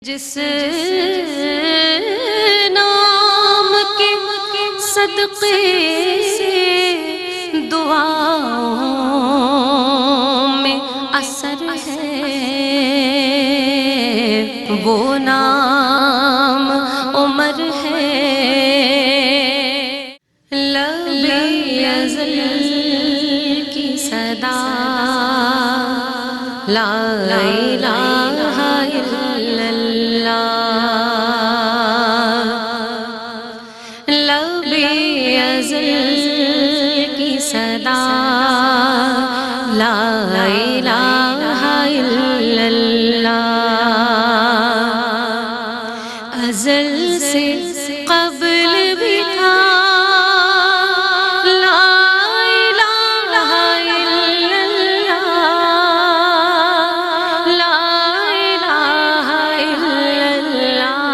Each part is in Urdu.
جس نام کے صدقے سے دعاؤں میں اثر ہے، وہ نام عمر ہے۔ لب ازل کی صدا لا الہ الا اللہ، لب ازل کی صدا لا الہ الا اللہ، ازل سے قبل بھی تھا لا الہ الا اللہ، لا الہ الا اللہ،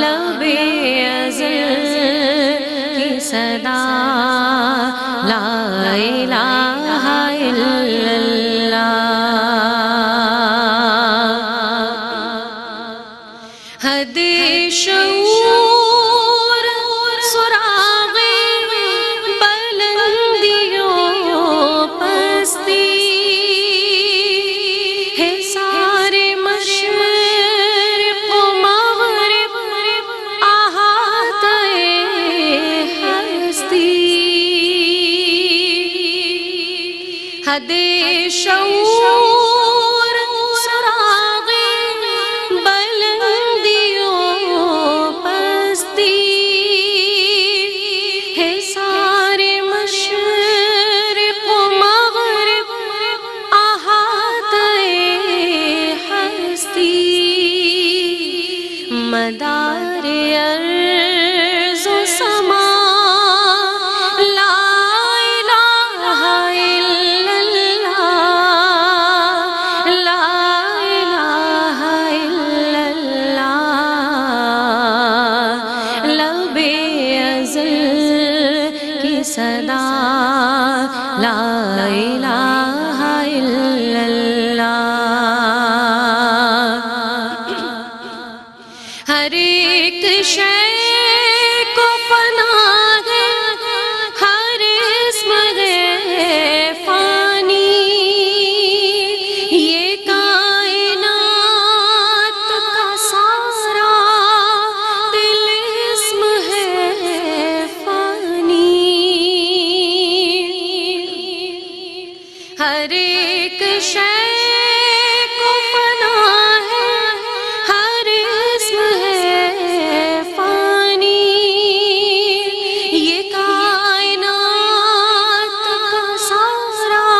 لب ازل کی صدا لا الہ الا اللہ۔ حد شعور سراغ بلندیوں پستی ہے، سارے مشرق و مغرب احاطہ ہستی۔ حد شعور سراغ بلندیوں پستی ہے، سارے مشرق و مغرب احاطہ ہستی۔ مدار ارض و سما لا الہ الا اللہ، لا الہ الا اللہ، لب ازل کی صدا لا الہ الا اللہ۔ ہر ایک شے کو فنا ہے، ہر اسم ہے فانی، یہ کائنات کا سارا طلسم ہے فانی۔ ہر ایک شے کو فنا ہے، ہر اسم ہے فانی، یہ کائنات کا سارا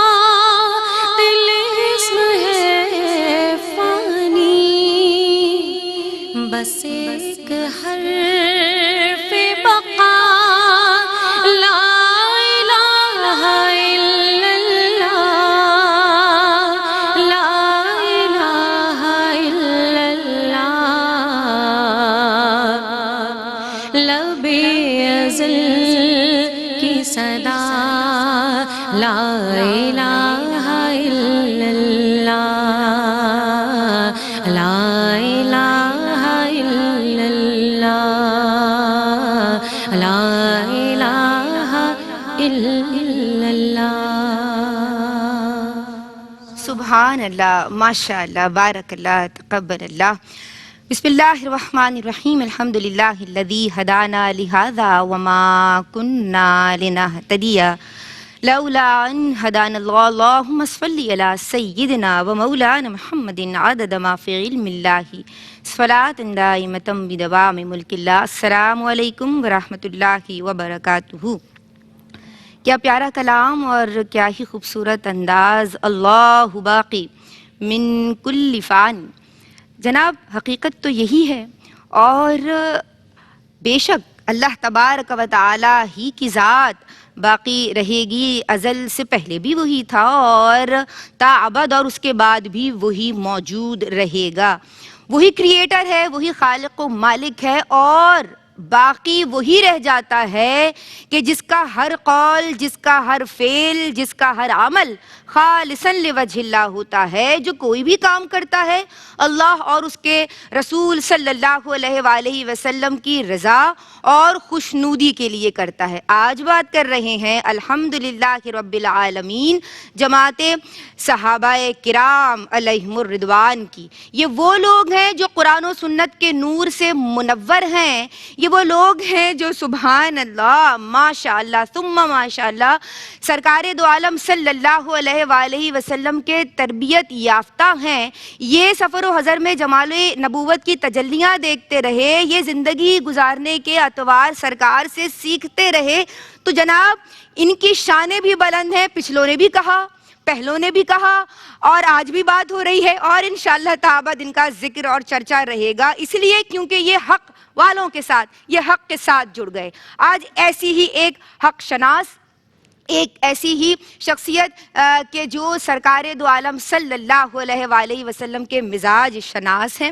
طلسم ہے فانی۔ بس ایک حرف بقا لا الہ الا اللہ، لا الہ الا اللہ، لب ازل کی صدا لا الہ الا اللہ، لا الہ الا اللہ، لا الہ الا اللہ۔ سبحان اللہ، ماشاء اللہ، بارک اللہ، تقبل اللہ۔ بسم اللہ الرحمن الرحیم، الحمد للہ الذی ہدانا لہذا وما کننا لنہتدی لولا ان ہدانا اللہ۔ اللہم صلی علی سیدنا و مولانا محمد عدد ما فی علم اللہ، صلاۃ دائمۃ بدوام ملک اللہ۔ السلام علیکم ورحمۃ اللہ وبرکاتہ۔ کیا پیارا کلام اور کیا ہی خوبصورت انداز، اللہ باقی من کل فان۔ جناب حقیقت تو یہی ہے، اور بے شک اللہ تبارک و تعالی ہی کی ذات باقی رہے گی، ازل سے پہلے بھی وہی تھا اور تا ابد اور اس کے بعد بھی وہی موجود رہے گا۔ وہی کریٹر ہے، وہی خالق و مالک ہے، اور باقی وہی رہ جاتا ہے کہ جس کا ہر قول، جس کا ہر فعل، جس کا ہر عمل خالصاً لوجہ اللہ ہوتا ہے، جو کوئی بھی کام کرتا ہے اللہ اور اس کے رسول صلی اللہ علیہ وآلہ وسلم کی رضا اور خوشنودی کے لیے کرتا ہے۔ آج بات کر رہے ہیں الحمدللہ رب العالمین جماعت صحابہ کرام علیہم الرضوان کی۔ یہ وہ لوگ ہیں جو قرآن و سنت کے نور سے منور ہیں، یہ وہ لوگ ہیں جو سبحان اللہ ماشاءاللہ ثم ماشاءاللہ سرکار دو عالم صلی اللہ علیہ وآلہ وسلم کے تربیت یافتہ ہیں۔ یہ سفر و حضر میں جمال نبوت کی تجلیاں دیکھتے رہے، یہ زندگی گزارنے کے اطوار سرکار سے سیکھتے رہے، تو جناب ان کی شانیں بھی بلند ہیں۔ پچھلوں نے بھی کہا، پہلوں نے بھی کہا، اور آج بھی بات ہو رہی ہے، اور انشاءاللہ تعالی ان کا ذکر اور چرچا رہے گا، اس لیے کیونکہ یہ حق والوں کے ساتھ، یہ حق کے ساتھ جڑ گئے۔ آج ایسی ہی ایک حق شناس، ایک ایسی ہی شخصیت کہ جو سرکار دو عالم صلی اللہ علیہ وآلہ وسلم کے مزاج شناس ہیں،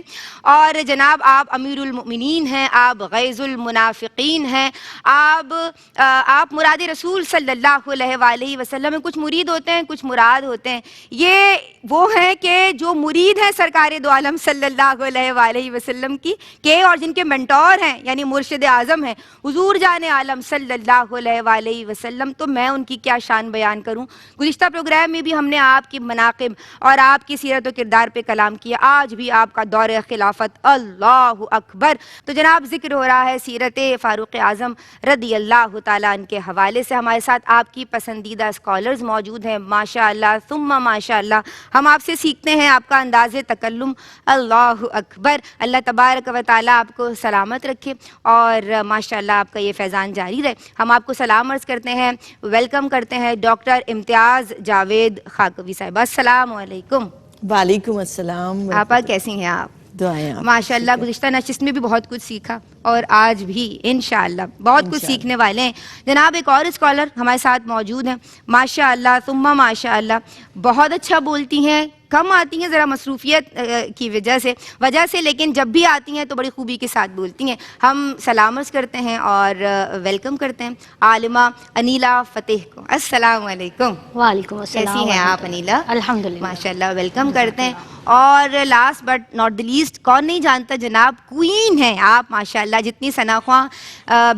اور جناب آپ امیر المؤمنین ہیں، آپ غیظ المنافقین ہیں، آپ مراد رسول صلی اللہ علیہ وآلہ وسلم میں، کچھ مرید ہوتے ہیں کچھ مراد ہوتے ہیں۔ یہ وہ ہیں کہ جو مرید ہیں سرکار دو عالم صلی اللہ علیہ وآلہ وسلم کی کہ، اور جن کے منٹور ہیں یعنی مرشد اعظم ہیں حضور جان عالم صلی اللہ علیہ وآلہ وسلم، تو میں ان کی کیا شان بیان کروں۔ گزشتہ پروگرام میں بھی ہم نے آپ کی مناقب اور آپ کی سیرت و کردار پہ کلام کیا، آج بھی آپ کا دور خلافت اللہ اکبر۔ تو جناب ذکر ہو رہا ہے سیرت فاروق اعظم رضی اللہ تعالیٰ عنہ کے حوالے سے۔ ہمارے ساتھ آپ کی پسندیدہ اسکالرز موجود ہیں، ماشاءاللہ ثم ماشاءاللہ۔ ہم آپ سے سیکھتے ہیں آپ کا انداز تکلم، اللہ اکبر۔ اللہ تبارک و تعالیٰ آپ کو سلامت رکھے اور ماشاءاللہ آپ کا یہ فیضان جاری رہے۔ ہم آپ کو سلام عرض کرتے ہیں، ویلکم کرتے ہیں ڈاکٹر امتیاز جاوید خاکوی صاحبہ۔ السلام علیکم۔ وعلیکم السلام۔ آپا کیسی ہیں آپ؟ دعائیں آپ ماشاءاللہ گزشتہ نشست میں بھی بہت کچھ سیکھا، اور آج بھی انشاءاللہ بہت کچھ سیکھنے والے ہیں۔ جناب ایک اور اسکالر ہمارے ساتھ موجود ہیں، ماشاءاللہ ثم ماشاءاللہ، بہت اچھا بولتی ہیں، کم آتی ہیں ذرا مصروفیت کی وجہ سے، لیکن جب بھی آتی ہیں تو بڑی خوبی کے ساتھ بولتی ہیں۔ ہم سلام عرض کرتے ہیں اور ویلکم کرتے ہیں عالمہ انیلا فتح کو۔ السلام علیکم۔ وعلیکم السلام۔ کیسی ہیں آپ انیلا؟ الحمدللہ ماشاءاللہ ویلکم کرتے ہیں۔ اور last but not the least, کون نہیں جانتا جناب، کوئین ہیں آپ ماشاءاللہ۔ جتنی ثناخواں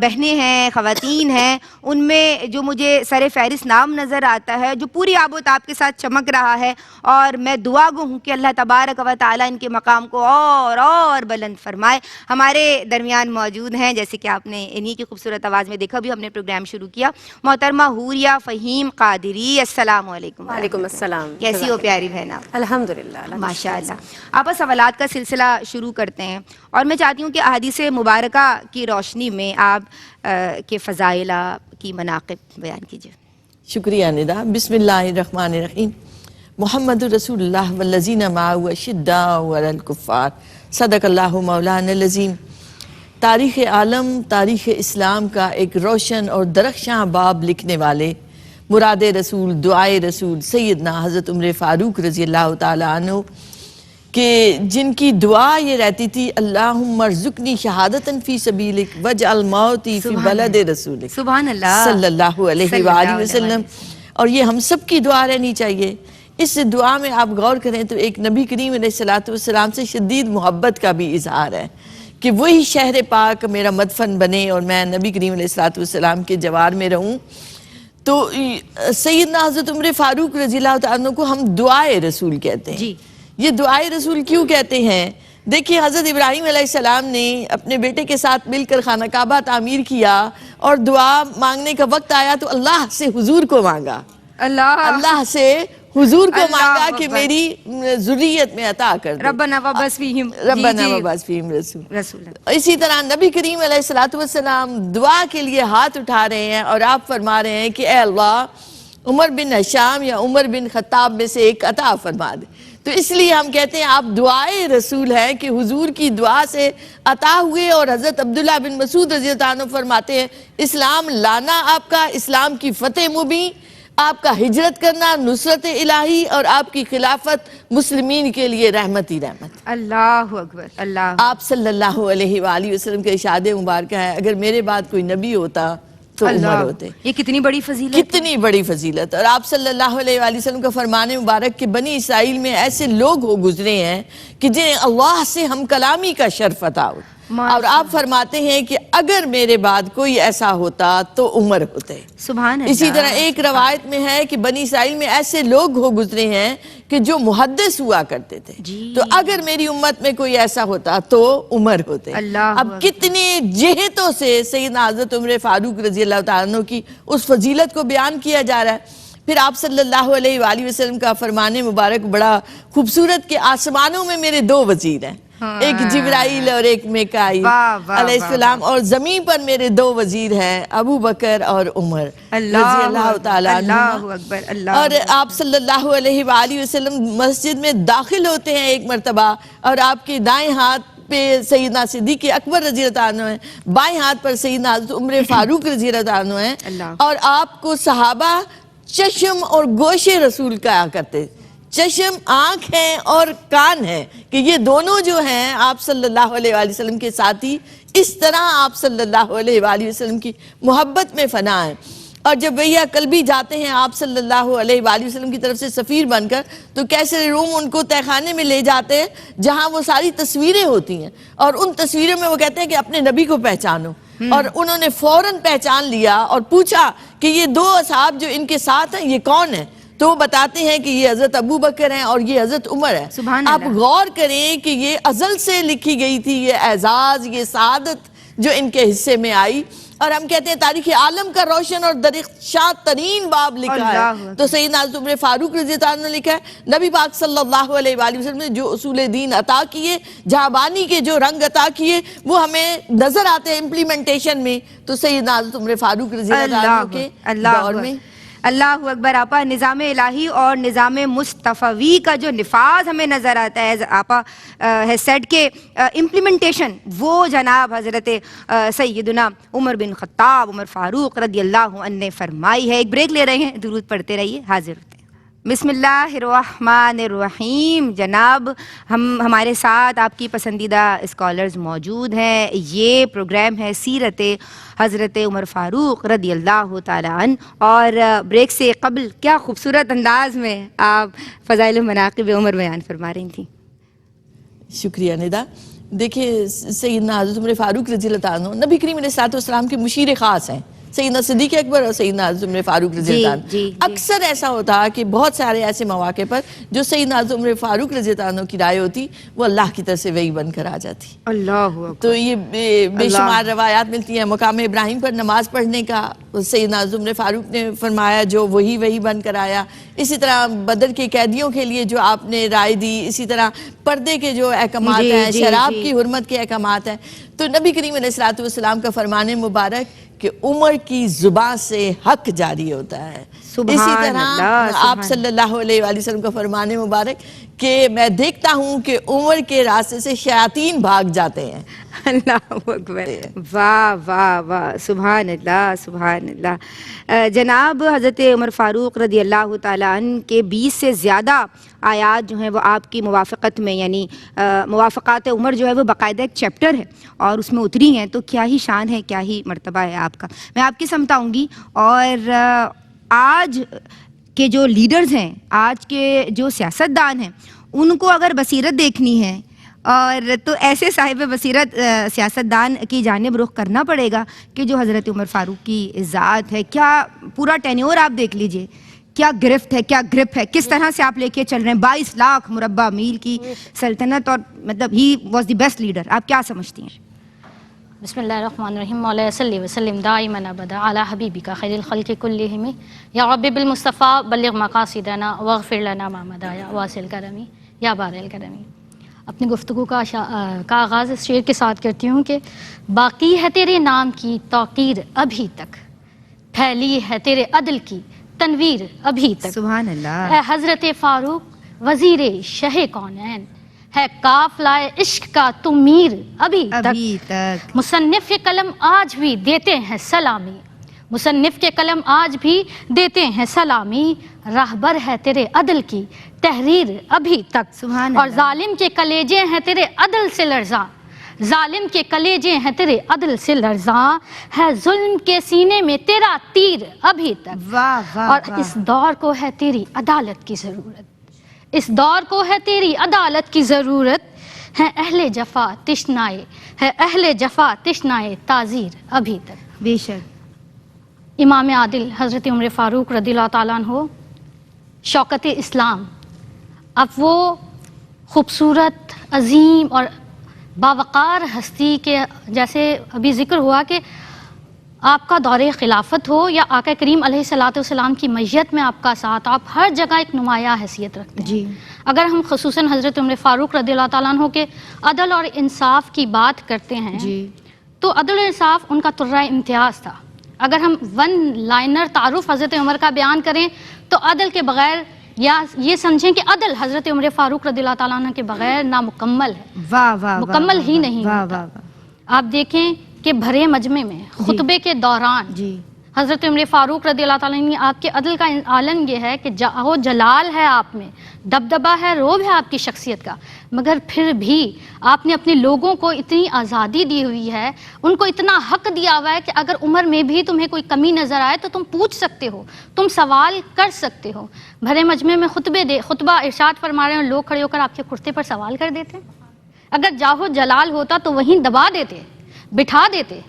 بہنیں ہیں، خواتین ہیں، ان میں جو مجھے سر فہرست نام نظر آتا ہے، جو پوری آب و تاب کے ساتھ چمک رہا ہے، اور میں دعا گو ہوں کہ اللہ تبارک و تعالیٰ ان کے مقام کو اور بلند فرمائے۔ ہمارے درمیان موجود ہیں، جیسے کہ آپ نے انہی کی خوبصورت آواز میں دیکھا، بھی ہم نے پروگرام شروع کیا، محترمہ حوریہ فہیم قادری۔ السلام علیکم۔ وعلیکم السلام۔ کیسی ہو پیاری بہن آپ؟ الحمدللہ ماشاءاللہ۔ آپ سوالات کا سلسلہ شروع کرتے ہیں، اور میں چاہتی ہوں کہ احادیث مبارکہ کی روشنی میں آپ کے فضائل کی مناقب بیان کیجیے۔ شکریہ ندا۔ بسم اللہ الرحمن الرحیم۔ محمد رسول اللہ والذین معہ اشداء علی الکفار، صدق اللہ مولانا العظیم۔ تاریخ عالم، تاریخ اسلام کا ایک روشن اور درخشاں باب لکھنے والے مراد رسول، دعائے رسول سیدنا حضرت عمر فاروق رضی اللہ تعالیٰ عنہ، کہ جن کی دعا یہ رہتی تھی، اللہم ارزقنی شہادتاً فی سبیلک واجعل موتی فی بلد رسولک، سبحان اللہ صلی اللہ علیہ وآلہ وسلم۔ اور یہ ہم سب کی دعا رہنی چاہیے۔ اس دعا میں آپ غور کریں تو ایک نبی کریم علیہ السلام سے شدید محبت کا بھی اظہار ہے، کہ وہی شہر پاک میرا مدفن بنے اور میں نبی کریم علیہ السلام کے جوار میں رہوں۔ تو سیدنا حضرت عمر فاروق رضی اللہ عنہ کو ہم دعائے رسول کہتے ہیں۔ جی، یہ دعائے رسول کیوں کہتے ہیں؟ دیکھیں، حضرت ابراہیم علیہ السلام نے اپنے بیٹے کے ساتھ مل کر خانہ کعبہ تعمیر کیا، اور دعا مانگنے کا وقت آیا تو اللہ سے حضور کو مانگا، اللہ سے حضور کو مانگا کہ میری ذریت میں عطا کر دے، ربنا وبعث فیہم ربنا وبعث فیہم رسول۔ اسی طرح نبی کریم علیہ السلام دعا کے لیے ہاتھ اٹھا رہے ہیں، اور آپ فرما رہے ہیں کہ اے اللہ، عمر بن ہشام یا عمر بن خطاب میں سے ایک عطا فرما دے۔ تو اس لیے ہم کہتے ہیں آپ دعائے رسول ہیں، کہ حضور کی دعا سے عطا ہوئے۔ اور حضرت عبداللہ بن مسعود رضی اللہ عنہ فرماتے ہیں، اسلام لانا آپ کا، اسلام کی فتح مبین، آپ کا ہجرت کرنا نصرت الہی، اور آپ کی خلافت مسلمین کے لیے رحمت ہی رحمت۔ اللہ اکبر، اللہ آپ صلی اللہ علیہ وآلہ وسلم کا ارشاد مبارکہ ہے اگر میرے بعد کوئی نبی ہوتا تو عمر ہوتے. یہ کتنی بڑی فضیلت، کتنی بڑی فضیلت. اور آپ صلی اللہ علیہ وآلہ وسلم کا فرمان مبارک کہ بنی اسرائیل میں ایسے لوگ ہو گزرے ہیں کہ جنہیں اللہ سے ہم کلامی کا شرف عطا ہو. اور آپ فرماتے ہیں کہ اگر میرے بعد کوئی ایسا ہوتا تو عمر ہوتے. سبحان اللہ. اسی طرح ایک روایت میں ہے کہ بنی اسرائیل میں ایسے لوگ ہو گزرے ہیں کہ جو محدث ہوا کرتے تھے. تو اگر میری امت میں کوئی ایسا ہوتا تو عمر ہوتے. اب کتنے جہتوں سے سیدنا حضرت عمر فاروق رضی اللہ تعالیٰ عنہ کی اس فضیلت کو بیان کیا جا رہا ہے. پھر آپ صلی اللہ علیہ وآلہ وسلم کا فرمان مبارک بڑا خوبصورت کہ آسمانوں میں میرے دو وزیر ہیں، ایک جبرائیل اور ایک میکائیل علیہ السلام، اور زمین پر میرے دو وزیر ہیں ابو بکر اور عمر رضی اللہ تعالیٰ عنہ. اور آپ صلی اللہ علیہ وآلہ وسلم مسجد میں داخل ہوتے ہیں ایک مرتبہ اور آپ کے دائیں ہاتھ پہ سیدنا صدیق اکبر رضی اللہ عنہ ہیں، بائیں ہاتھ پر سیدنا حضرت عمر فاروق رضی اللہ عنہ ہیں، اور آپ کو صحابہ چشم اور گوش رسول کہا کرتے. چشم آنکھ ہیں اور کان ہیں کہ یہ دونوں جو ہیں آپ صلی اللہ علیہ وآلہ وسلم کے ساتھی، اس طرح آپ صلی اللہ علیہ وآلہ وسلم کی محبت میں فنا ہیں. اور جب بھیا قلبی جاتے ہیں آپ صلی اللہ علیہ وآلہ وسلم کی طرف سے سفیر بن کر تو کیسر روم ان کو تہخانے میں لے جاتے ہیں جہاں وہ ساری تصویریں ہوتی ہیں، اور ان تصویروں میں وہ کہتے ہیں کہ اپنے نبی کو پہچانو. اور انہوں نے فوراً پہچان لیا اور پوچھا کہ یہ دو اصحاب جو ان کے ساتھ ہیں یہ کون ہیں؟ تو وہ بتاتے ہیں کہ یہ حضرت ابو بکر ہیں اور یہ حضرت عمر ہے. آپ غور کریں کہ یہ ازل سے لکھی گئی تھی یہ اعزاز، یہ سعادت جو ان کے حصے میں آئی. اور ہم کہتے ہیں تاریخ عالم کا روشن اور درخشاں ترین باب لکھا ہے تو سیدنا حضرت عمر فاروق رضی اللہ عنہ نے لکھا ہے نبی پاک صلی اللہ علیہ وآلہ وسلم نے جو اصول دین عطا کیے، جہاں کے جو رنگ عطا کیے وہ ہمیں نظر آتے ہیں امپلیمنٹیشن میں تو سیدنا حضرت عمر فاروق رضی اللہ عنہ کے دور میں. اللہ اکبر. آپا نظام الہی اور نظام مصطفی کا جو نفاذ ہمیں نظر آتا ہے آپا ہے سیٹ کے امپلیمنٹیشن وہ جناب حضرت سیدنا عمر بن خطاب عمر فاروق رضی اللہ عنہ نے فرمائی ہے. ایک بریک لے رہے ہیں، درود پڑھتے رہیے، حاضر ہوتے ہیں. بسم اللہ الرحمن الرحیم. جناب ہمارے ساتھ آپ کی پسندیدہ اسکالرز موجود ہیں. یہ پروگرام ہے سیرت حضرت عمر فاروق رضی اللہ تعالیٰ عنہ، اور بریک سے قبل کیا خوبصورت انداز میں آپ فضائل مناقب عمر بیان فرما رہی تھیں. شکریہ ندا. دیکھیں سیدنا حضرت عمر فاروق رضی اللہ عنہ نبی کریم علیہ السلام کے مشیر خاص ہیں، سیدنا صدیق اکبر اور سیدنا حضرت عمر فاروق رضی اللہ عنہ. اکثر ایسا ہوتا کہ بہت سارے ایسے مواقع پر جو سیدنا حضرت عمر فاروق رضی اللہ عنہ کی رائے ہوتی وہ اللہ کی طرف سے وحی بن کر آ جاتی. تو یہ بے شمار روایات ملتی ہیں. مقام ابراہیم پر نماز پڑھنے کا سیدنا حضرت عمر فاروق نے فرمایا جو وہی بن کر آیا. اسی طرح بدر کے قیدیوں کے لیے جو آپ نے رائے دی، اسی طرح پردے کے جو احکامات ہیں، شراب کی حرمت کے احکامات ہیں. تو نبی کریم علیہ السلام کا فرمان مبارک کہ عمر کی زبان سے حق جاری ہوتا ہے. اسی طرح آپ صلی اللہ علیہ وآلہ وسلم کا فرمان مبارک کہ میں دیکھتا ہوں کہ عمر کے راستے سے شیاطین بھاگ جاتے ہیں. اللہ اکبر. واہ واہ واہ، سبحان اللہ سبحان اللہ. جناب حضرت عمر فاروق رضی اللہ تعالیٰ عنہ کے 20 سے زیادہ آیات جو ہیں وہ آپ کی موافقت میں، یعنی موافقات عمر جو ہے وہ باقاعدہ ایک چیپٹر ہے اور اس میں اتری ہیں. تو کیا ہی شان ہے، کیا ہی مرتبہ ہے آپ کا. میں آپ کی سمت آؤں گی. اور آج کے جو لیڈرز ہیں، آج کے جو سیاستدان ہیں، ان کو اگر بصیرت دیکھنی ہے اور تو ایسے صاحب بصیرت سیاستدان کی جانب رخ کرنا پڑے گا کہ جو حضرت عمر فاروق کی ذات ہے. کیا پورا ٹینیور آپ دیکھ لیجئے، کیا گرفت ہے، کیا گرپ ہے، کس طرح سے آپ لے کے چل رہے ہیں. 22 لاکھ مربع میل کی سلطنت، اور مطلب he was the best leader. آپ کیا سمجھتی ہیں؟ بسم اللہ الرحمن الرحیم. مولانا صلی وسلم دائما ابدا علی حبیبک خیر الخلق کلہم یا رب بالمصطفیٰ بلغ مقاصدنا واغفر لنا ما مضى واصل کرمی یا بار الکرمی. اپنی گفتگو کا آغاز اس شعر کے ساتھ کرتی ہوں کہ باقی ہے تیرے نام کی توقیر ابھی تک، پھیلی ہے تیرے عدل کی تنویر ابھی تک. سبحان اللہ. اے حضرت فاروق وزیر شہ کونین، ہے قافلہ عشق کا تم میر ابھی تک. مصنف کے قلم آج بھی دیتے ہیں سلامی، مصنف کے قلم آج بھی دیتے ہیں سلامی. راہبر ہے تیرے عدل کی تحریر ابھی تک، سبحان اور اللہ۔ ظالم کے کلیجے ہیں تیرے عدل سے لرزاں، ظالم کے کلیجے ہیں تیرے عدل سے لرزاں، ہے ظلم کے سینے میں تیرا تیر ابھی تک، واہ واہ اور واہ۔ اس دور کو ہے تیری عدالت کی ضرورت، اس دور کو ہے تیری عدالت کی ضرورت، ہے اہل جفا تشنائے، ہے اہل جفا تشنائے تعزیر ابھی تک۔ بے شک۔ امام عادل حضرت عمر فاروق رضی اللہ تعالیٰ عنہ شوکت اسلام، اب وہ خوبصورت، عظیم اور باوقار ہستی کے جیسے ابھی ذکر ہوا کہ آپ کا دور خلافت ہو یا آقا کریم علیہ الصلوۃ والسلام کی معیت میں آپ کا ساتھ، آپ ہر جگہ ایک نمایاں حیثیت رکھتے ہیں۔ جی۔ اگر ہم خصوصاً حضرت عمر فاروق رضی اللہ تعالیٰ عنہ کے عدل اور انصاف کی بات کرتے ہیں جی۔ تو عدل و انصاف ان کا ترہ امتیاز تھا۔ اگر ہم ون لائنر تعارف حضرت عمر کا بیان کریں تو عدل کے بغیر، یا یہ سمجھیں کہ عدل حضرت عمر فاروق رضی اللہ تعالیٰ عنہ کے بغیر نامکمل ہے، واہ واہ، مکمل ہی نہیں واہ ہوتا۔ واہ واہ۔ آپ دیکھیں کہ بھرے مجمع میں خطبے کے دوران جی۔ حضرت عمر فاروق رضی اللہ تعالیٰ عنہ، آپ کے عدل کا عالم یہ ہے کہ جاہ و جلال ہے آپ میں، دبدبہ ہے، روب ہے آپ کی شخصیت کا، مگر پھر بھی آپ نے اپنے لوگوں کو اتنی آزادی دی ہوئی ہے، ان کو اتنا حق دیا ہوا ہے کہ اگر عمر میں بھی تمہیں کوئی کمی نظر آئے تو تم پوچھ سکتے ہو، تم سوال کر سکتے ہو۔ بھرے مجمع میں خطبہ ارشاد فرما رہے ہیں، لوگ کھڑے ہو کر آپ کے کرتے پر سوال کر دیتے ہیں۔ اگر جاہ و جلال ہوتا تو وہیں دبا دیتے، بٹھا دیتے،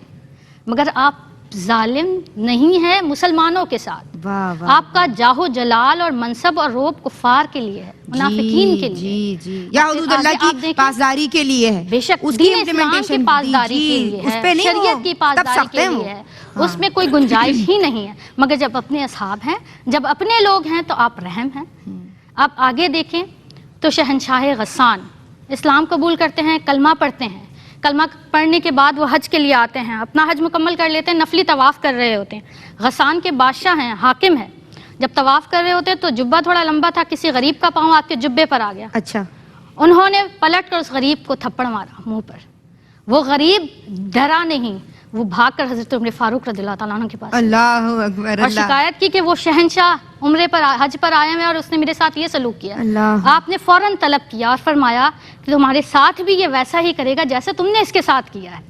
مگر آپ ظالم نہیں ہے مسلمانوں کے ساتھ۔ واہ واہ۔ آپ کا جاہ و جلال اور منصب اور روب کفار کے لیے ہے، منافقین کے لیے۔ جی جی، یا حدود اللہ آگے آپ کی دیکھیں، پاسداری کے لیے ہے، بے شک اس کی دین اسلام کی امپلیمنٹیشن پاسداری کے لیے اس ہے، پہ نہیں، شریعت کی پاسداری کے لیے ہے، اس میں کوئی گنجائش ہی نہیں ہے۔ مگر جب اپنے اصحاب ہیں، جب اپنے لوگ ہیں تو آپ رحم ہیں۔ آپ آگے دیکھیں تو شہنشاہ غسان اسلام قبول کرتے ہیں، کلمہ پڑھتے ہیں، کلمہ پڑھنے کے بعد وہ حج کے لیے آتے ہیں، اپنا حج مکمل کر لیتے ہیں، نفلی طواف کر رہے ہوتے ہیں۔ غسان کے بادشاہ ہیں، حاکم ہیں، جب طواف کر رہے ہوتے ہیں تو جبہ تھوڑا لمبا تھا، کسی غریب کا پاؤں آپ کے جبے پر آ گیا، اچھا، انہوں نے پلٹ کر اس غریب کو تھپڑ مارا منہ پر۔ وہ غریب ڈرا نہیں، وہ بھاگ کر حضرت عمر فاروق رضی اللہ تعالیٰ عنہ کے پاس اللہ اکبر، اور اللہ شکایت کی کہ وہ شہنشاہ عمرے پر حج پر آئے ہیں اور اس نے میرے ساتھ یہ سلوک کیا۔ اللہ۔ آپ نے فوراً طلب کیا اور فرمایا کہ تمہارے ساتھ بھی یہ ویسا ہی کرے گا جیسے تم نے اس کے ساتھ کیا ہے۔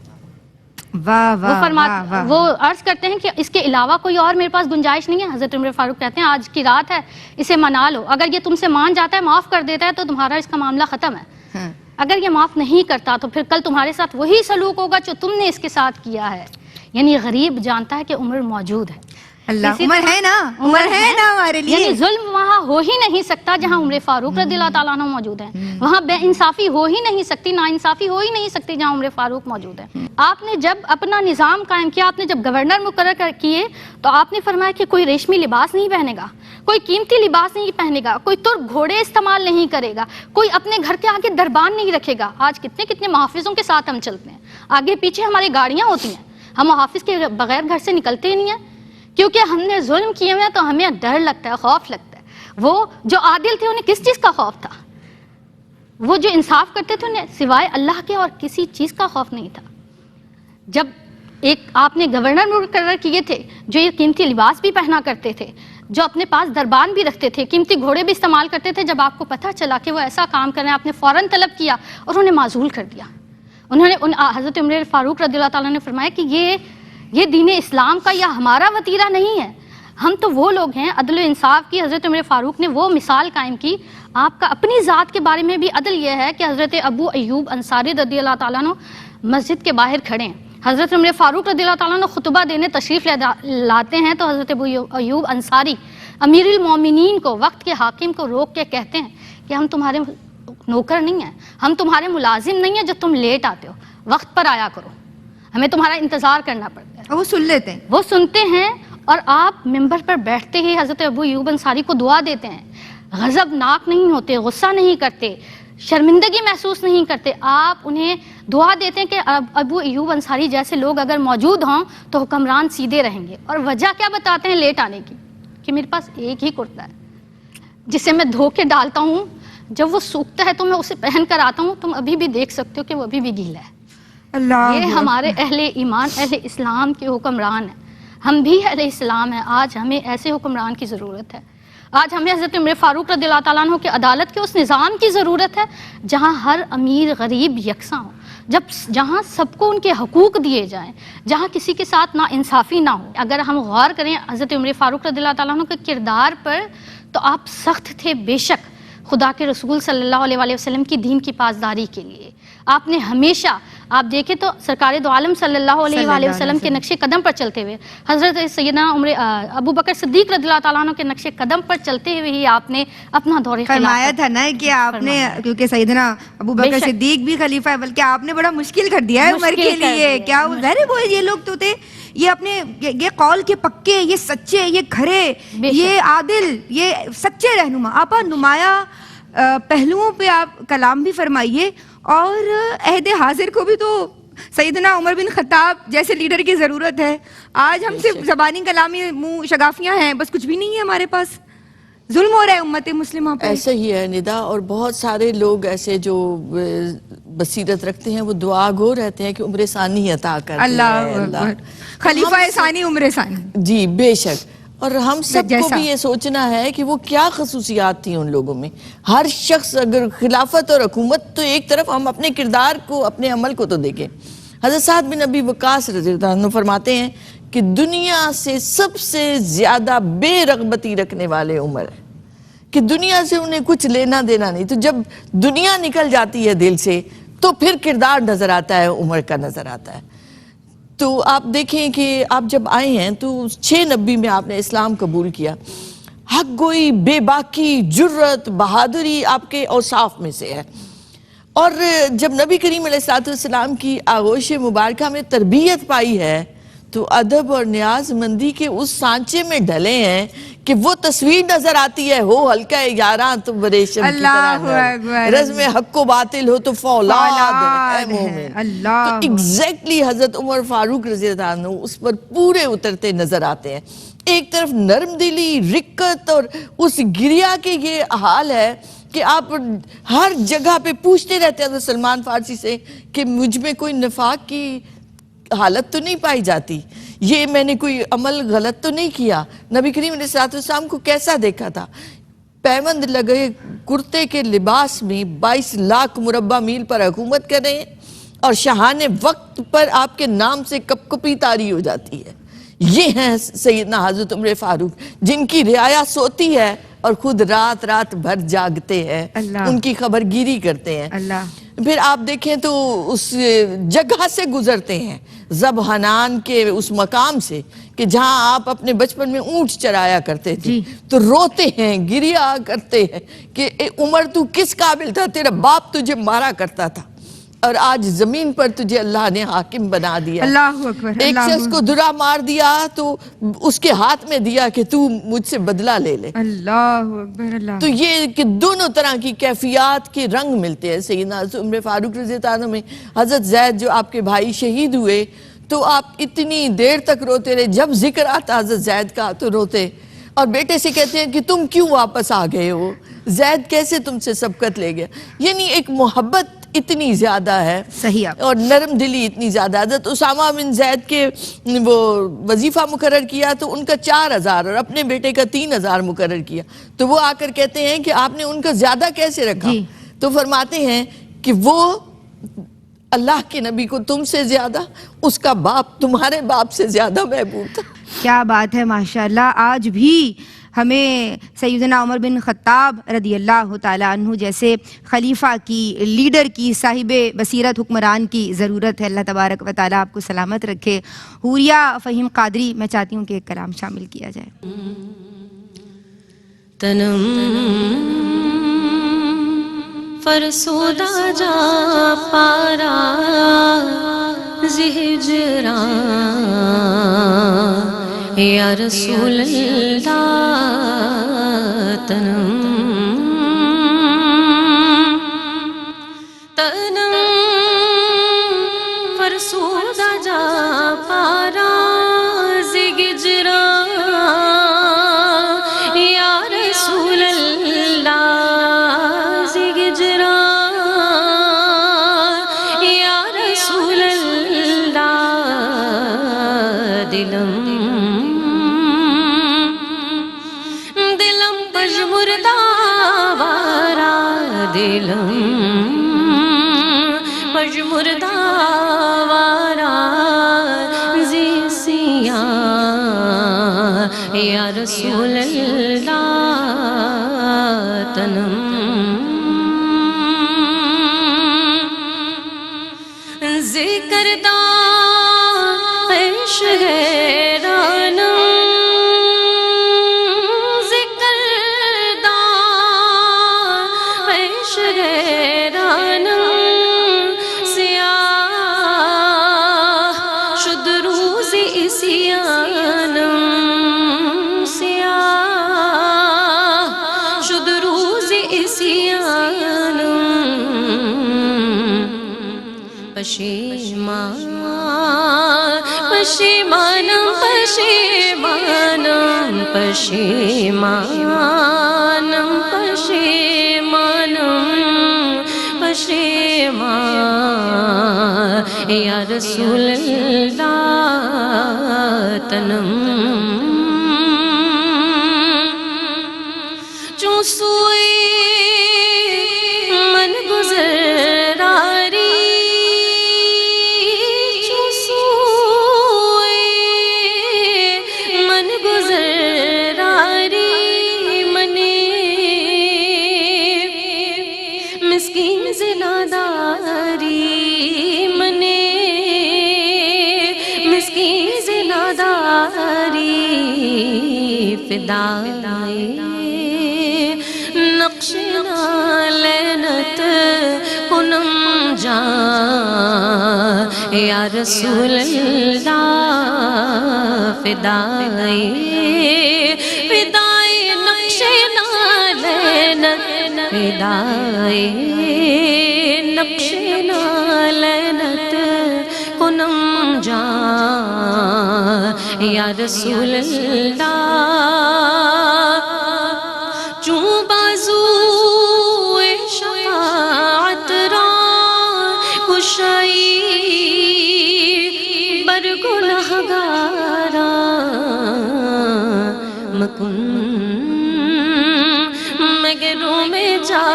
واہ وہ واہ واہ واہ۔ وہ عرض کرتے ہیں کہ اس کے علاوہ کوئی اور میرے پاس گنجائش نہیں ہے۔ حضرت عمر فاروق کہتے ہیں آج کی رات ہے، اسے منا لو، اگر یہ تم سے مان جاتا ہے، معاف کر دیتا ہے تو تمہارا اس کا معاملہ ختم ہے، ہاں۔ اگر یہ معاف نہیں کرتا تو پھر کل تمہارے ساتھ وہی سلوک ہوگا جو تم نے اس کے ساتھ کیا ہے۔ یعنی غریب جانتا ہے کہ عمر موجود ہے، اللہ، اسی عمر طرح ہے نا، عمر ہے نا ہمارے لیے۔ یعنی ظلم وہاں ہو ہی نہیں سکتا جہاں عمر فاروق رضی اللہ تعالیٰ عنہ موجود ہیں، وہاں بے انصافی ہو ہی نہیں سکتی، نا انصافی ہو ہی نہیں سکتی جہاں عمر فاروق موجود ہے۔ آپ نے جب اپنا نظام قائم کیا، آپ نے جب گورنر مقرر کیے تو آپ نے فرمایا کہ کوئی ریشمی لباس نہیں پہنے گا، کوئی قیمتی لباس نہیں پہنے گا، کوئی ترک گھوڑے استعمال نہیں کرے گا، کوئی اپنے گھر کے آگے دربان نہیں رکھے گا۔ آج کتنے کتنے محافظوں کے ساتھ ہم چلتے ہیں، آگے پیچھے ہماری گاڑیاں ہوتی ہیں، ہم محافظ کے بغیر گھر سے نکلتے ہی نہیں ہیں، کیونکہ ہم نے ظلم کیے ہوئے تو ہمیں ڈر لگتا ہے، خوف لگتا ہے۔ وہ جو عادل تھے انہیں کس چیز کا خوف تھا؟ وہ جو انصاف کرتے تھے انہیں سوائے اللہ کے اور کسی چیز کا خوف نہیں تھا۔ جب ایک آپ نے گورنر مقرر کیے تھے جو یہ قیمتی لباس بھی پہنا کرتے تھے، جو اپنے پاس دربان بھی رکھتے تھے، قیمتی گھوڑے بھی استعمال کرتے تھے، جب آپ کو پتہ چلا کہ وہ ایسا کام کر رہے ہیں آپ نے فوراً طلب کیا اور انہیں معزول کر دیا۔ انہوں نے حضرت عمر فاروق رضی اللہ تعالیٰ نے فرمایا کہ یہ دین اسلام کا یا ہمارا وتیرہ نہیں ہے، ہم تو وہ لوگ ہیں۔ عدل و انصاف کی حضرت عمر فاروق نے وہ مثال قائم کی۔ آپ کا اپنی ذات کے بارے میں بھی عدل یہ ہے کہ حضرت ابو ایوب انصاری رضی اللہ تعالیٰ عنہ مسجد کے باہر کھڑے ہیں، حضرت عمر فاروق رضی اللہ تعالیٰ عنہ خطبہ دینے تشریف لاتے ہیں تو حضرت ابو ایوب انصاری امیر المومنین کو، وقت کے حاکم کو روک کے کہتے ہیں کہ ہم تمہارے نوکر نہیں ہیں، ہم تمہارے ملازم نہیں ہیں جو تم لیٹ آتے ہو، وقت پر آیا کرو، ہمیں تمہارا انتظار کرنا پڑتا ہے۔ وہ سن لیتے ہیں، وہ سنتے ہیں اور آپ ممبر پر بیٹھتے ہی حضرت ابو ایوب انصاری کو دعا دیتے ہیں، غضب ناک نہیں ہوتے، غصہ نہیں کرتے، شرمندگی محسوس نہیں کرتے، آپ انہیں دعا دیتے ہیں کہ ابو ایوب انصاری جیسے لوگ اگر موجود ہوں تو حکمران سیدھے رہیں گے۔ اور وجہ کیا بتاتے ہیں لیٹ آنے کی؟ کہ میرے پاس ایک ہی کرتا ہے جسے میں دھو کے ڈالتا ہوں، جب وہ سوکھتا ہے تو میں اسے پہن کر آتا ہوں، تم ابھی بھی دیکھ سکتے ہو کہ وہ ابھی بھی گیلا ہے۔ اللہ یہ ہمارے اہل ایمان، اہل اسلام کے حکمران ہیں، ہم بھی اہل اسلام ہیں۔ آج ہمیں ایسے حکمران کی ضرورت ہے۔ آج ہمیں حضرت عمر فاروق رضی اللہ تعالیٰ عنہ کی عدالت کے اس نظام کی ضرورت ہے جہاں ہر امیر غریب یکساں ہو، جہاں سب کو ان کے حقوق دیے جائیں، جہاں کسی کے ساتھ نا انصافی نہ ہو۔ اگر ہم غور کریں حضرت عمر فاروق رضی اللہ تعالیٰ عنہ کے کردار پر تو آپ سخت تھے بے شک خدا کے رسول صلی اللہ علیہ وآلہ وسلم کی دین کی پاسداری کے لیے۔ آپ نے ہمیشہ، آپ دیکھیں تو سرکار دو عالم صلی اللہ علیہ وآلہ وسلم کے نقش قدم پر چلتے ہوئے، حضرت سیدنا ابو بکر صدیق رضی اللہ تعالیٰ عنہ کے نقش قدم پر چلتے ہوئے ہی آپ نے اپنا دور خلافت فرمایا تھا نا کہ آپ نے، کیونکہ سیدنا ابو بکر صدیق بھی خلیفہ ہے، بلکہ آپ نے بڑا مشکل کر دیا ہے عمر کے لیے۔ کیا ظاہر ہے وہ یہ لوگ تو تھے، یہ اپنے یہ قول کے پکے، یہ سچے، یہ کھرے، یہ عادل، یہ سچے رہنما۔ آپ نمایاں پہلوؤں پہ آپ کلام بھی فرمائیے، اور عہد حاضر کو بھی تو سیدنا عمر بن خطاب جیسے لیڈر کی ضرورت ہے۔ آج ہم صرف زبانی کلامی منہ شگافیاں ہیں، بس کچھ بھی نہیں ہے ہمارے پاس۔ ظلم ہو رہا ہے امت مسلمہ پہ۔ ایسا ہی ہے ندا، اور بہت سارے لوگ ایسے جو بصیرت رکھتے ہیں وہ دعا گو رہتے ہیں کہ عمر ثانی عطا کر دے۔ اللہ خلیفہ ثانی عمر ثانی، جی بے شک۔ اور ہم سب کو بھی یہ سوچنا ہے کہ وہ کیا خصوصیات تھیں ان لوگوں میں۔ ہر شخص اگر خلافت اور حکومت تو ایک طرف، ہم اپنے کردار کو، اپنے عمل کو تو دیکھیں۔ حضرت سعد بن ابی وقاص رضی اللہ عنہ فرماتے ہیں کہ دنیا سے سب سے زیادہ بے رغبتی رکھنے والے عمر ہیں، کہ دنیا سے انہیں کچھ لینا دینا نہیں۔ تو جب دنیا نکل جاتی ہے دل سے تو پھر کردار نظر آتا ہے، عمر کا نظر آتا ہے۔ تو آپ دیکھیں کہ آپ جب آئے ہیں تو 690 میں آپ نے اسلام قبول کیا۔ حق گوئی، بے باکی، جرت، بہادری آپ کے اوصاف میں سے ہے۔ اور جب نبی کریم علیہ السلام کی آغوش مبارکہ میں تربیت پائی ہے تو ادب اور نیاز مندی کے اس سانچے میں ڈھلے ہیں کہ وہ تصویر نظر آتی ہے، ہو ہلکا یاراں تو ریشم کی طرح، رزم حق و باطل ہو تو فولاد ہے مومن۔ تو ایگزیکٹلی حضرت عمر فاروق رضی اللہ عنہ اس پر پورے اترتے نظر آتے ہیں۔ ایک طرف نرم دلی، رقت، اور اس گریا کے یہ حال ہے کہ آپ ہر جگہ پہ پوچھتے رہتے ہیں حضرت سلمان فارسی سے کہ مجھ میں کوئی نفاق کی حالت تو نہیں پائی جاتی، یہ میں نے کوئی عمل غلط تو نہیں کیا۔ نبی کریم علیہ السلام کو کیسا دیکھا تھا؟ پیوند لگے کرتے کے لباس میں 22 لاکھ مربع میل پر حکومت کر رہے ہیں، اور شاہان وقت پر آپ کے نام سے کپ کپی طاری ہو جاتی ہے۔ یہ ہیں سیدنا حضرت عمر فاروق، جن کی رعایا سوتی ہے اور خود رات رات بھر جاگتے ہیں، ان کی خبر گیری کرتے ہیں۔ پھر آپ دیکھیں تو اس جگہ سے گزرتے ہیں، زبحنان کے اس مقام سے کہ جہاں آپ اپنے بچپن میں اونٹ چرایا کرتے تھے، تو روتے ہیں، گریا کرتے ہیں کہ عمر تو کس قابل تھا، تیرا باپ تجھے مارا کرتا تھا اور آج زمین پر تجھے اللہ نے حاکم بنا دیا۔ اللہ اکبر۔ ایک شخص کو درا مار دیا تو اس کے ہاتھ میں دیا کہ تو مجھ سے بدلہ لے لے۔ اللہ اکبر۔ اللہ، تو یہ کہ دونوں طرح کی کیفیات کے رنگ ملتے ہیں سیدنا عمر فاروق رضی اللہ عنہ میں۔ حضرت زید جو آپ کے بھائی شہید ہوئے تو آپ اتنی دیر تک روتے رہے، جب ذکر آتا حضرت زید کا تو روتے، اور بیٹے سے کہتے ہیں کہ تم کیوں واپس آ گئے ہو، زید کیسے تم سے سبقت لے گیا۔ یعنی ایک محبت اتنی زیادہ ہے، صحیح، اور نرم دلی اتنی زیادہ۔ حضرت اسامہ بن زید کے وہ وظیفہ مقرر کیا تو ان کا 4000 اور اپنے بیٹے کا 3000 مقرر کیا، تو وہ آ کر کہتے ہیں کہ آپ نے ان کا زیادہ کیسے رکھا؟ تو فرماتے ہیں کہ وہ اللہ کے نبی کو تم سے زیادہ، اس کا باپ تمہارے باپ سے زیادہ محبوب تھا۔ کیا بات ہے، ماشاءاللہ۔ آج بھی ہمیں سیدنا عمر بن خطاب رضی اللہ تعالیٰ عنہ جیسے خلیفہ کی، لیڈر کی، صاحب بصیرت حکمران کی ضرورت ہے۔ اللہ تبارک و تعالیٰ آپ کو سلامت رکھے۔ حوریہ فہیم قادری، میں چاہتی ہوں کہ ایک کلام شامل کیا جائے۔ تنم فرسودہ جا پارا زہجران یا رسول اللہ، تنم فرسودہ جا پارا زہجران یا رسول اللہ، زہجران یا رسول اللہ، دلم مردہ وارا زیسیاں یا رسول اللہ تنم ذکر دا عشق رانم ذکر دا عشق رانم سیاہ شد روز اسیانم سیاہ شد روز اسیانم پشیمان پشیمانم پشیمانم پشیمانم پشیمانم پشیمان یا رسول اللہ تنم چون سوئی من گزراری چون سوئی من گزراری منی مسکین زناداری منی مسکین زناداری فدائی نقش لینت کنم جان یا رسول اللہ فدائی فدائی نقش لینت فدائی نقش لینت کنم جان یا رسول اللہ چون بازو شفاعت را کشائی بر گنہگارا مکن مگروں میں جا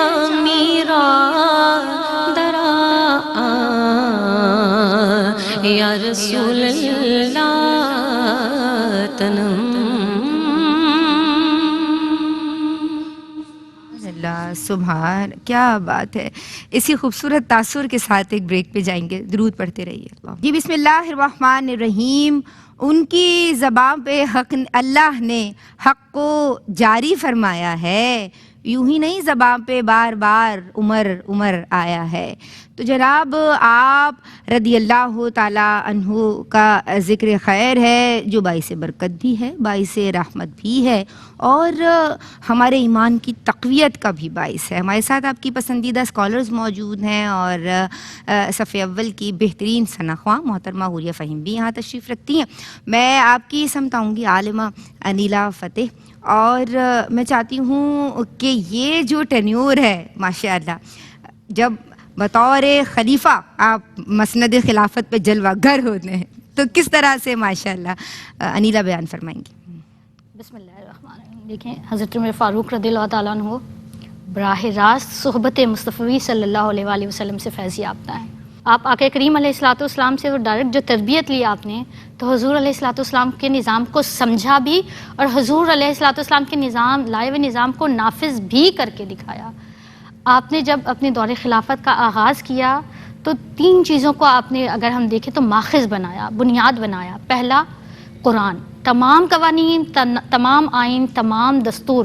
میرا درا یا رسول اللہ تنم اللہ سبحان، کیا بات ہے. اسی خوبصورت تاثر کے ساتھ ایک بریک پہ جائیں گے. درود پڑھتے رہیے. جی بسم اللہ الرحمن الرحیم. ان کی زبان پہ حق اللہ نے حق کو جاری فرمایا ہے، یوں ہی نہیں زبان پہ بار بار عمر عمر آیا ہے. تو جناب آپ رضی اللہ تعالیٰ عنہ کا ذکر خیر ہے جو باعث برکت بھی ہے، باعث رحمت بھی ہے، اور ہمارے ایمان کی تقویت کا بھی باعث ہے. ہمارے ساتھ آپ کی پسندیدہ اسکالرز موجود ہیں اور صف اول کی بہترین ثناخواں محترمہ حوریہ فہیم بھی یہاں تشریف رکھتی ہیں. میں آپ کی سمت آؤں گی عالمہ انیلا فتح، اور میں چاہتی ہوں کہ یہ جو ٹینیور ہے ماشاءاللہ، جب بطور خلیفہ آپ مسند خلافت پہ جلوہ گر ہوتے ہیں تو کس طرح سے ماشاءاللہ انیلا بیان فرمائیں گی. بسم اللہ الرحمن الرحیم. دیکھیں حضرت عمر فاروق رضی اللہ تعالیٰ عنہ براہ راست صحبت مصطفی صلی اللہ علیہ وآلہ وسلم سے فیض یافتہ ہیں. آپ آقا کریم علیہ السلام سے وہ ڈائریکٹ جو تربیت لی آپ نے، تو حضور علیہ السلام کے نظام کو سمجھا بھی اور حضور علیہ السلام کے نظام لائے ہوئے نظام کو نافذ بھی کر کے دکھایا. آپ نے جب اپنے دور خلافت کا آغاز کیا تو 3 چیزوں کو آپ نے اگر ہم دیکھیں تو ماخذ بنایا، بنیاد بنایا. پہلا قرآن، تمام قوانین، تمام آئین، تمام دستور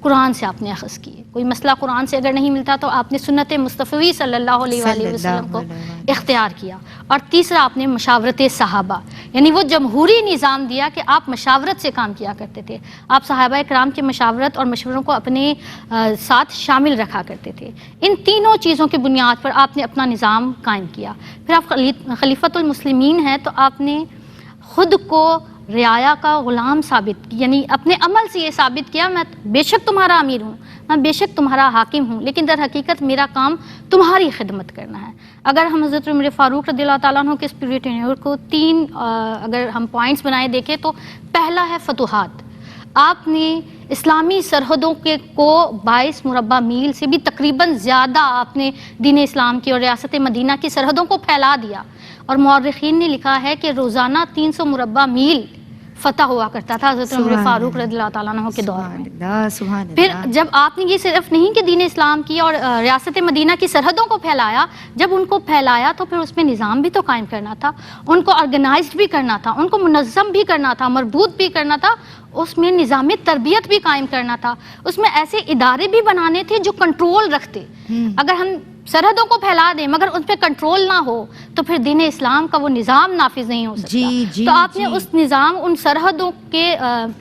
قرآن سے آپ نے اخذ کیے. کوئی مسئلہ قرآن سے اگر نہیں ملتا تو آپ نے سنت مصطفی صلی اللہ علیہ وآلہ وسلم کو اختیار کیا. اور تیسرا آپ نے مشاورت صحابہ، یعنی وہ جمہوری نظام دیا کہ آپ مشاورت سے کام کیا کرتے تھے. آپ صحابہ کرام کی مشاورت اور مشوروں کو اپنے ساتھ شامل رکھا کرتے تھے. ان تینوں چیزوں کی بنیاد پر آپ نے اپنا نظام قائم کیا. پھر آپ خلیفۃ المسلمین ہیں تو آپ نے خود کو رعایا کا غلام ثابت، یعنی اپنے عمل سے یہ ثابت کیا میں بے شک تمہارا امیر ہوں، میں بے شک تمہارا حاکم ہوں، لیکن در حقیقت میرا کام تمہاری خدمت کرنا ہے. اگر ہم حضرت عمر فاروق رضی اللہ تعالیٰ عنہ کے اس پیریڈ کو 3 اگر ہم پوائنٹس بنائے دیکھیں تو پہلا ہے فتوحات. آپ نے اسلامی سرحدوں کو 22 مربع میل سے بھی تقریباً زیادہ آپ نے دین اسلام کی اور ریاست مدینہ کی سرحدوں کو پھیلا دیا، اور مورخین نے لکھا ہے کہ روزانہ 300 مربع میل فتح ہوا کرتا تھا حضرت عمر فاروق رضی اللہ تعالیٰ عنہ کے دور میں۔ پھر جب آپ نے یہ صرف نہیں کہ دین اسلام کی اور ریاست مدینہ کی سرحدوں کو پھیلایا، جب ان کو پھیلایا تو پھر اس میں نظام بھی تو قائم کرنا تھا، ان کو آرگنائزڈ بھی کرنا تھا، ان کو منظم بھی کرنا تھا، مربوط بھی کرنا تھا، اس میں نظام تربیت بھی قائم کرنا تھا، اس میں ایسے ادارے بھی بنانے تھے جو کنٹرول رکھتے۔ اگر ہم سرحدوں کو پھیلا دیں مگر ان پہ کنٹرول نہ ہو تو پھر دین اسلام کا وہ نظام نافذ نہیں ہو سکتا۔ تو آپ نے اس نظام، ان سرحدوں کے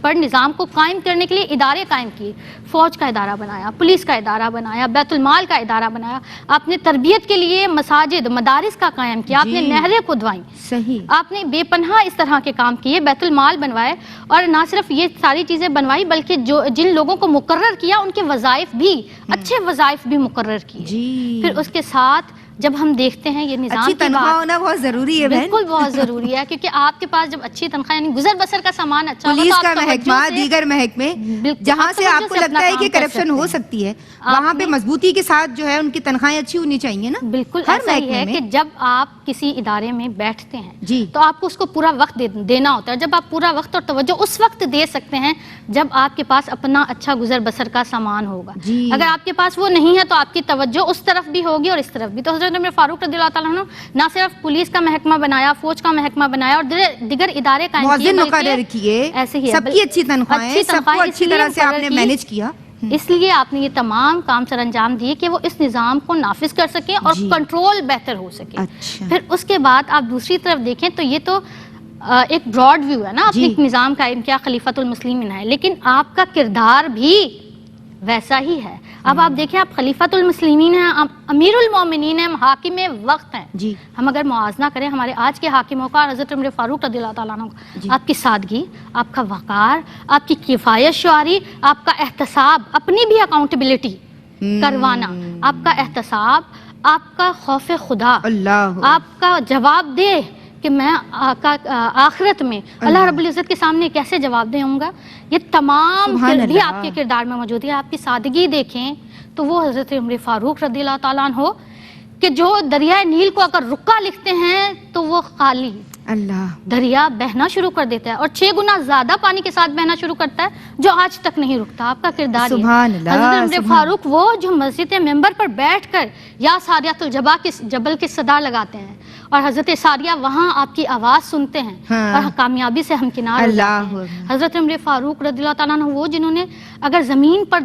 پر نظام کو قائم کرنے کے لیے ادارے قائم کیے، فوج کا ادارہ بنایا، پولیس کا ادارہ بنایا، بیت المال کا ادارہ بنایا، آپ نے تربیت کے لیے مساجد، مدارس کا قائم کیا، آپ نے نہریں کھدوائیں، صحیح، آپ نے بے پناہ اس طرح کے کام کیے، بیت المال بنوائے، اور نہ صرف یہ ساری چیزیں بنوائی بلکہ جن لوگوں کو مقرر کیا ان کے وظائف بھی، اچھے وظائف بھی مقرر کیے۔ پھر اس کے ساتھ جب ہم دیکھتے ہیں یہ نظام اچھی کی تنخواہ بات، ہونا بہت ضروری ہے، بالکل بہت ضروری ہے، کیونکہ آپ کے پاس جب اچھی تنخواہ یعنی گزر بسر کا سامان اچھا ہوگا پولیس تو کا آپ توجہ محکمہ، سے- دیگر محکمے بالکل، جہاں آپ سے توجہ آپ کو سے اپنا لگتا ہے کہ کام کر کرپشن سکتے ہو ہیں۔ سکتی ہے، وہاں پہ مضبوطی کے ساتھ جو ہے ان کی تنخواہیں اچھی ہونی چاہیے نا، بالکل ہر ایسا ہی محکمے ہے میں۔ کہ جب آپ کسی ادارے میں بیٹھتے ہیں جی، تو آپ کو اس کو پورا وقت دینا ہوتا ہے، جب آپ پورا وقت اور توجہ اس وقت دے سکتے ہیں جب آپ کے پاس اپنا اچھا گزر بسر کا سامان ہوگا۔ جی، اگر آپ کے پاس وہ نہیں ہے تو آپ کی توجہ اس طرف بھی ہوگی اور اس طرف بھی۔ تو حضرت عمر فاروق رضی اللہ تعالیٰ عنہ نہ صرف پولیس کا محکمہ بنایا، فوج کا محکمہ بنایا اور دیگر ادارے قائم کیے، مؤذن بلکہ مقرر کیے، ایسے ہی ہے، سب کی اچھی تنخواہیں، سب کو تنخواہیں اچھی اس لیے طرح سے آپ مقرر نے کی، مینج کیا۔ اس لیے آپ نے یہ تمام کام سر انجام دیے کہ وہ اس نظام کو نافذ کر سکیں اور جی، کنٹرول بہتر ہو سکے۔ اچھا، پھر اس کے بعد آپ دوسری طرف دیکھیں تو یہ تو ایک براڈ ویو ہے نا، آپ نے ایک نظام قائم کیا، خلیفۃ المسلمین ہے، لیکن آپ کا کردار بھی ویسا ہی ہے۔ اب آپ دیکھیں، آپ خلیفۃ المسلمین ہیں، آپ امیر المومنین ہیں، حاکم وقت ہیں۔ جی، ہم اگر موازنہ کریں ہمارے آج کے حاکموں کا اور حضرت عمر فاروق رضی اللہ تعالیٰ عنہ کا، آپ کی سادگی، آپ کا وقار، آپ کی کفایت شعاری، آپ کا احتساب، اپنی بھی اکاؤنٹیبلٹی کروانا، آپ کا احتساب، آپ کا خوف خدا، اللہ، آپ کا جواب دے کہ میں آخرت میں اللہ رب العزت کے سامنے کیسے جواب دے ہوں گا، یہ تمام سبحان بھی اللہ، آپ کے کردار میں موجود ہے۔ آپ کی سادگی دیکھیں تو وہ حضرت عمر فاروق رضی اللہ تعالیٰ عنہ کہ جو دریائے نیل کو اگر رکا لکھتے ہیں تو وہ خالی اللہ، دریا بہنا شروع کر دیتا ہے اور 6 گنا زیادہ پانی کے ساتھ بہنا شروع کرتا ہے، جو آج تک نہیں رکتا۔ آپ کا کردار یہ سبحان ہے۔ اللہ، حضرت عمر سبحان فاروق وہ جو مسجد ممبر پر بیٹھ کر یا ساریات الجبل کی صدا لگاتے ہیں اور حضرت ساریہ وہاں آپ کی آواز سنتے ہیں اور کامیابی سے ہمکنار ہو جاتے ہیں۔ حضرت عمر فاروق رضی اللہ تعالیٰ عنہ وہ جنہوں نے اگر زمین پر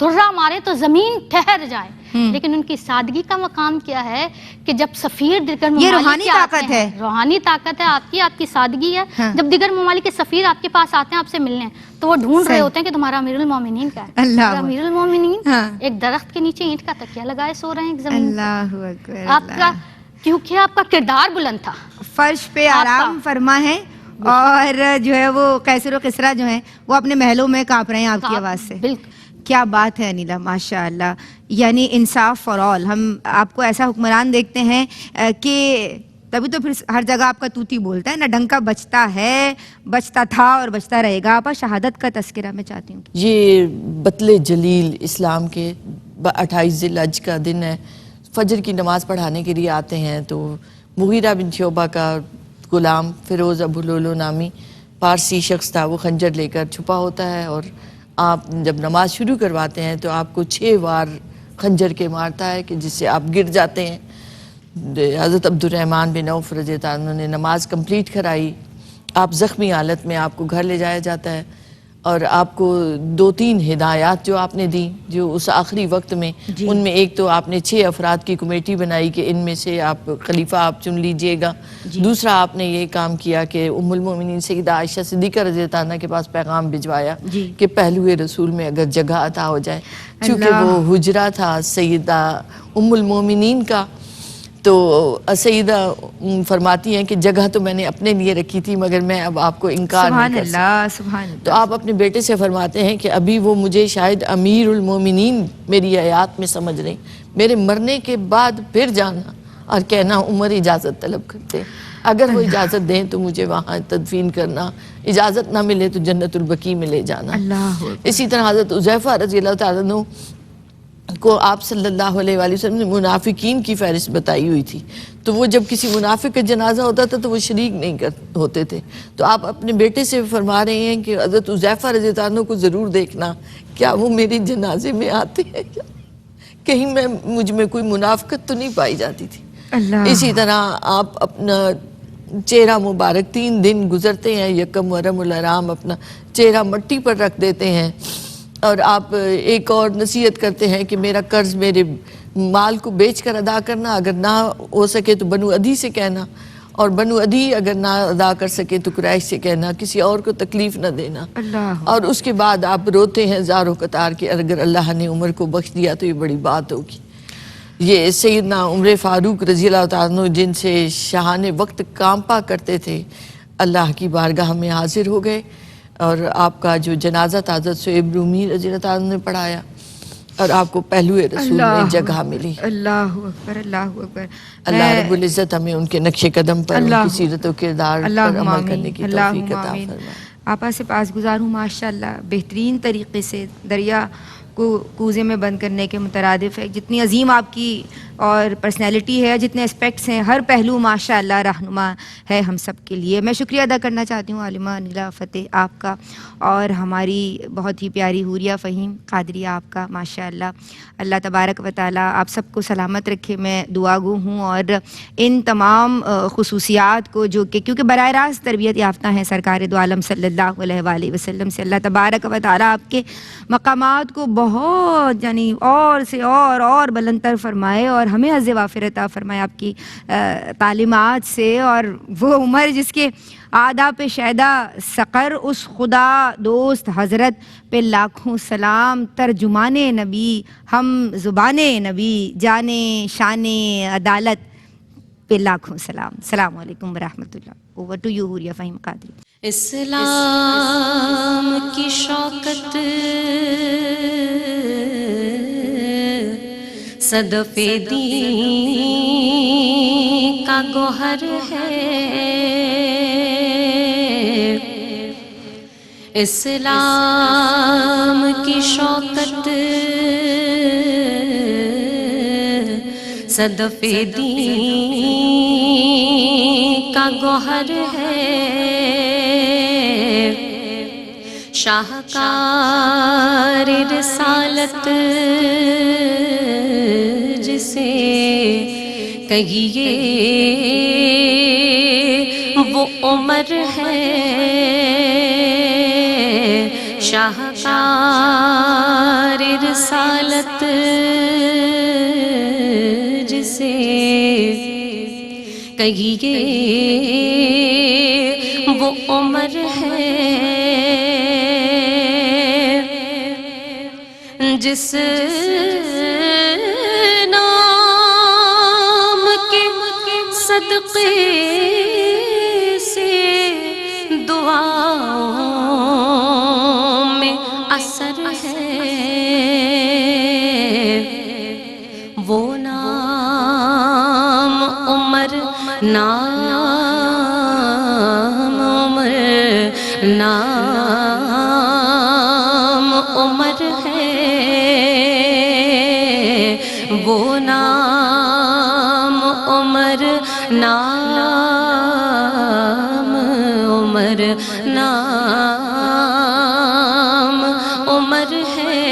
درہ مارے تو زمین ٹھہر جائے، لیکن ان کی سادگی کا مقام کیا ہے کہ جب سفیر دیگر یہ ممالک روحانی کے آتے طاقت ہیں، ہے، روحانی طاقت ہے آپ کی سادگی ہے۔ جب دیگر ممالک کے سفیر آپ کے پاس آتے ہیں آپ سے ملنے تو وہ ڈھونڈ رہے ہوتے ہیں کہ تمہارا امیر المومنین کا ہے۔ اللہ، امیر المومنین ایک درخت کے نیچے اینٹ کا تکیہ لگائے سو رہے ہیں زمین پر۔ اللہ اکبر، آپ کا کیونکہ آپ کا کردار بلند تھا، فرش پہ آرام فرما ہے اور جو ہے وہ قیصر و کسریٰ جو ہیں وہ اپنے محلوں میں کانپ رہے ہیں آپ کی آواز سے۔ بالکل کیا بات ہے انیلا، ماشاء اللہ، یعنی انصاف فار آل۔ ہم آپ کو ایسا حکمران دیکھتے ہیں کہ تبھی تو پھر ہر جگہ آپ کا توتی بولتا ہے نا، ڈنکا بچتا ہے، بچتا تھا اور بچتا رہے گا۔ آپ شہادت کا تذکرہ میں چاہتی ہوں۔ یہ بطل جلیل اسلام کے 28 ذی الحج کا دن ہے، فجر کی نماز پڑھانے کے لیے آتے ہیں تو مغیرہ بن شعبہ کا غلام فیروز ابو لولو نامی پارسی شخص تھا، وہ خنجر لے کر چھپا ہوتا ہے اور آپ جب نماز شروع کرواتے ہیں تو آپ کو 6 وار خنجر کے مارتا ہے کہ جس سے آپ گر جاتے ہیں۔ حضرت عبد الرحمن بن عوف رضی اللہ عنہ نے نماز کمپلیٹ کرائی، آپ زخمی حالت میں آپ کو گھر لے جایا جاتا ہے اور آپ کو 2-3 ہدایات جو آپ نے دی، جو اس آخری وقت میں ان میں ایک تو آپ نے 6 افراد کی کمیٹی بنائی کہ ان میں سے آپ خلیفہ آپ چن لیجئے گا۔ دوسرا آپ نے یہ کام کیا کہ ام المومنین سیدہ عائشہ صدیقہ رضی اللہ عنہ کے پاس پیغام بھجوایا کہ پہلوئے رسول میں اگر جگہ عطا ہو جائے، چونکہ وہ حجرہ تھا سیدہ ام المومنین کا، تو سیدہ فرماتی ہیں کہ جگہ تو میں نے اپنے لیے رکھی تھی مگر میں اب آپ کو انکار نہیں کر سکتی۔ سبحان اللہ۔ تو آپ اپنے بیٹے سے فرماتے ہیں کہ ابھی وہ مجھے شاید امیر المومنین میری آیات میں سمجھ رہے ہیں، میرے مرنے کے بعد پھر جانا اور کہنا عمر اجازت طلب کرتے۔ اگر وہ اجازت دیں تو مجھے وہاں تدفین کرنا، اجازت نہ ملے تو جنت البقیع میں لے جانا۔ اللہ اسی طرح حضرت حذیفہ رضی اللہ تعالیٰ عنہ کو آپ صلی اللہ علیہ وآلہ وسلم نے منافقین کی فہرست بتائی ہوئی تھی، تو وہ جب کسی منافق کا جنازہ ہوتا تھا تو وہ شریک نہیں ہوتے تھے، تو آپ اپنے بیٹے سے فرما رہے ہیں کہ حضرت حذیفہ رضی اللہ عنہ کو ضرور دیکھنا، کیا وہ میری جنازے میں آتے ہیں، کہیں مجھ میں کوئی منافقت تو نہیں پائی جاتی تھی۔ اللہ اسی طرح آپ اپنا چہرہ مبارک 3 دن گزرتے ہیں، یکم ورم الحرام اپنا چہرہ مٹی پر رکھ دیتے ہیں، اور آپ ایک اور نصیحت کرتے ہیں کہ میرا قرض میرے مال کو بیچ کر ادا کرنا، اگر نہ ہو سکے تو بنو عدی سے کہنا، اور بنو عدی اگر نہ ادا کر سکے تو قریش سے کہنا، کسی اور کو تکلیف نہ دینا۔ اللہ اور اس کے بعد آپ روتے ہیں زار و قطار کہ اگر اللہ نے عمر کو بخش دیا تو یہ بڑی بات ہوگی۔ یہ سیدنا عمر فاروق رضی اللہ تعالیٰ عنہ جن سے شاہان وقت کانپا کرتے تھے، اللہ کی بارگاہ میں حاضر ہو گئے، اور آپ کا جو جنازہ تھا حضرت صہیب رومی رضی اللہ تعالیٰ عنہ نے پڑھایا، اور آپ کو پہلو رسول میں جگہ ملی۔ اللہ اکبر، اللہ اکبر۔ اللہ رب العزت ہمیں ان کے نقش قدم پر، ان کی سیرت و کردار پر عمل کرنے کی توفیق عطا فرمائے۔ آپا سے پاس گزار ہوں، ماشاءاللہ بہترین طریقے سے دریا کو کوزے میں بند کرنے کے مترادف ہے۔ جتنی عظیم آپ کی اور پرسنالٹی ہے، جتنے اسپیکٹس ہیں، ہر پہلو ماشاءاللہ رہنما ہے ہم سب کے لیے۔ میں شکریہ ادا کرنا چاہتی ہوں عالمہ انیلا فتح آپ کا، اور ہماری بہت ہی پیاری حوریہ فہیم قادریہ آپ کا، ماشاءاللہ۔ اللہ تبارک و تعالیٰ آپ سب کو سلامت رکھے۔ میں دعا گو ہوں، اور ان تمام خصوصیات کو جو کہ کیونکہ براہ راست تربیت یافتہ ہیں سرکار دو عالم صلی اللہ علیہ وآلہ وسلم سے، اللہ تبارک و تعالیٰ آپ کے مقامات کو بہت یعنی اور سے اور بلندتر فرمائے، اور ہمیں عز وافر عطا فرمائے آپ کی تعلیمات سے۔ اور وہ عمر جس کے آداب شیدہ سقر، اس خدا دوست حضرت پہ لاکھوں سلام، ترجمان نبی، ہم زبان نبی، جانے شان عدالت پہ لاکھوں سلام۔ السلام علیکم ورحمۃ اللہ۔ Over to you Hooria Faheem Qadri. اسلام کی شوکت صدف دین کا گوہر ہے، اسلام کی شوکت صدف دین کا گوہر ہے، شاہکار رسالت جسے کہیے وہ عمر ہے، شاہکار رسالت جسے کہیے وہ عمر ہے، جس نام کے صدقے سے دعاؤں میں اثر ہے، وہ نام عمر، نام عمر، نام عمر ہے، وہ نام عمر، نام عمر، نام عمر ہے،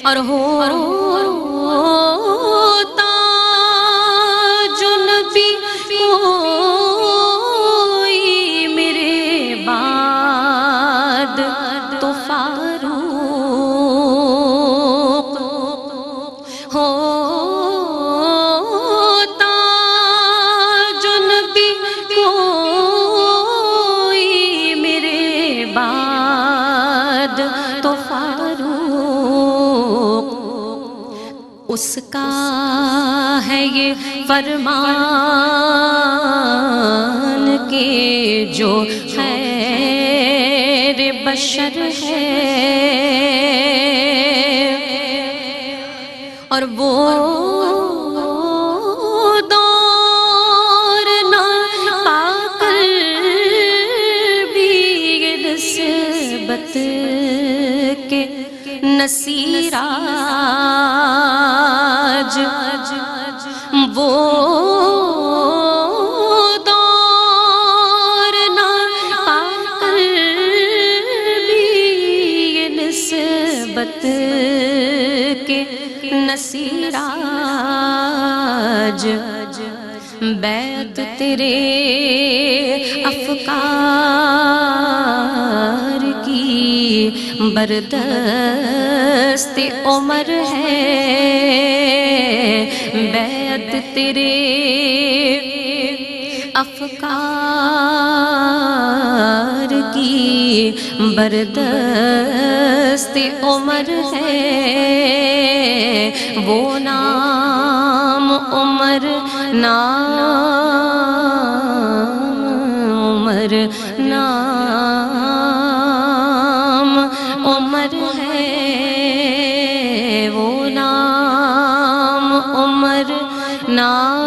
اور ہوتا جو نبی کوئی میرے بعد تو فاروق ہوتا، جو نبی کوئی میرے بعد تو فاروق، اس کا ہے یہ فرمان کہ جو خیر بشر ہے، اور وہ دو نصیراج وہ دور نہ پا کر بھی یہ نسبت کے نصیراج بیعت تیرے افکار کی بردست عمر ہے بیعت تیرے افکار کی بردست عمر ہے وہ نام عمر عمر نام عمر ہے وہ نام عمر نام